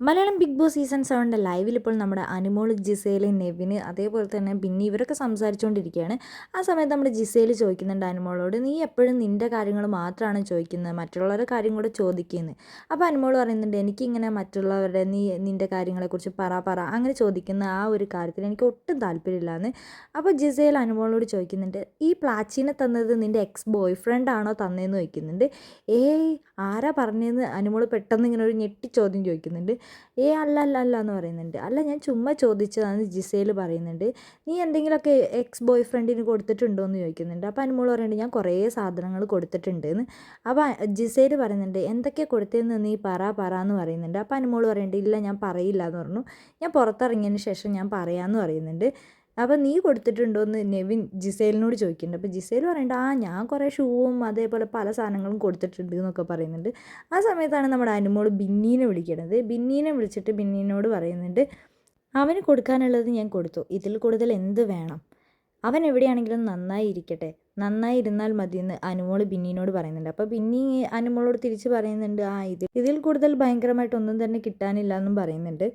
Malayalam big boss season 7 ലൈവിൽ ഇപ്പോൾ നമ്മുടെ അനുമോൾ, ജിസേൽ, നെവിന് അതേപോലെ തന്നെ ബിന്നി ഇവരൊക്കെ സംസാരിച്ചുകൊണ്ടിരിക്കുകയാണ്. ആ സമയത്ത് നമ്മുടെ ജിസേൽ ചോദിക്കുന്നുണ്ട് അനുമോളോട്, നീ എപ്പോഴും നിൻ്റെ കാര്യങ്ങൾ മാത്രമാണ് ചോദിക്കുന്നത്, മറ്റുള്ളവരുടെ കാര്യം കൂടെ ചോദിക്കുന്നത്. അപ്പോൾ അനുമോൾ പറയുന്നുണ്ട്, എനിക്കിങ്ങനെ മറ്റുള്ളവരുടെ നിൻ്റെ കാര്യങ്ങളെക്കുറിച്ച് പറ അങ്ങനെ ചോദിക്കുന്ന ആ ഒരു കാര്യത്തിൽ എനിക്ക് ഒട്ടും താല്പര്യമില്ലാന്ന്. അപ്പോൾ ജിസേൽ അനുമോളോട് ചോദിക്കുന്നുണ്ട്, ഈ പ്ലാച്ചീനെ തന്നത് നിൻ്റെ എക്സ് ബോയ് ഫ്രണ്ട് ആണോ തന്നതെന്ന് ചോദിക്കുന്നുണ്ട്. ഏയ് ആരാ പറഞ്ഞതെന്ന് അനുമോൾ പെട്ടെന്ന് ഇങ്ങനെ ഒരു ഞെട്ടി ചോദ്യം ചോദിക്കുന്നുണ്ട്. അല്ല എന്ന് പറയുന്നുണ്ട്. അല്ല ഞാൻ ചുമ്മാ ചോദിച്ചതാണെന്ന് ജിസേൽ പറയുന്നുണ്ട്. നീ എന്തെങ്കിലുമൊക്കെ എക്സ് ബോയ് ഫ്രണ്ടിന് കൊടുത്തിട്ടുണ്ടോ എന്ന് ചോദിക്കുന്നുണ്ട്. അപ്പോൾ അനുമോൾ പറയുന്നുണ്ട്, ഞാൻ കുറേ സാധനങ്ങൾ കൊടുത്തിട്ടുണ്ട് എന്ന്. അപ്പോൾ ജിസേൽ പറയുന്നുണ്ട്, എന്തൊക്കെയാണ് കൊടുത്തതെന്ന് നീ പറ എന്ന് പറയുന്നുണ്ട്. അപ്പോൾ അനുമോൾ പറയുന്നുണ്ട്, ഇല്ല ഞാൻ പറയില്ല എന്ന് പറഞ്ഞു, ഞാൻ പുറത്തിറങ്ങിയതിന് ശേഷം ഞാൻ പറയാമെന്ന് പറയുന്നുണ്ട്. അപ്പോൾ നീ കൊടുത്തിട്ടുണ്ടോ എന്ന് നെവിൻ ജിസേലിനോട് ചോദിക്കുന്നുണ്ട്. അപ്പോൾ ജിസേൽ പറയുന്നുണ്ട്, ഞാൻ കുറേ ഷൂവും അതേപോലെ പല സാധനങ്ങളും കൊടുത്തിട്ടുണ്ട് എന്നൊക്കെ പറയുന്നുണ്ട്. ആ സമയത്താണ് നമ്മുടെ അനുമോൾ ബിന്നീനെ വിളിക്കുന്നത്. ബിന്നീനെ വിളിച്ചിട്ട് ബിന്നീനോട് പറയുന്നുണ്ട്, അവന് കൊടുക്കാനുള്ളത് ഞാൻ കൊടുത്തു, ഇതിൽ കൂടുതൽ എന്ത് വേണം, അവൻ എവിടെയാണെങ്കിലും നന്നായി ഇരിക്കട്ടെ, നന്നായി ഇരുന്നാൽ മതിയെന്ന് അനുമോൾ ബിന്നീനോട് പറയുന്നുണ്ട്. അപ്പോൾ ബിന്നി അനുമോളോട് തിരിച്ച് പറയുന്നുണ്ട്, ഇതിൽ കൂടുതൽ ഭയങ്കരമായിട്ടൊന്നും തന്നെ കിട്ടാനില്ല എന്നും പറയുന്നുണ്ട്.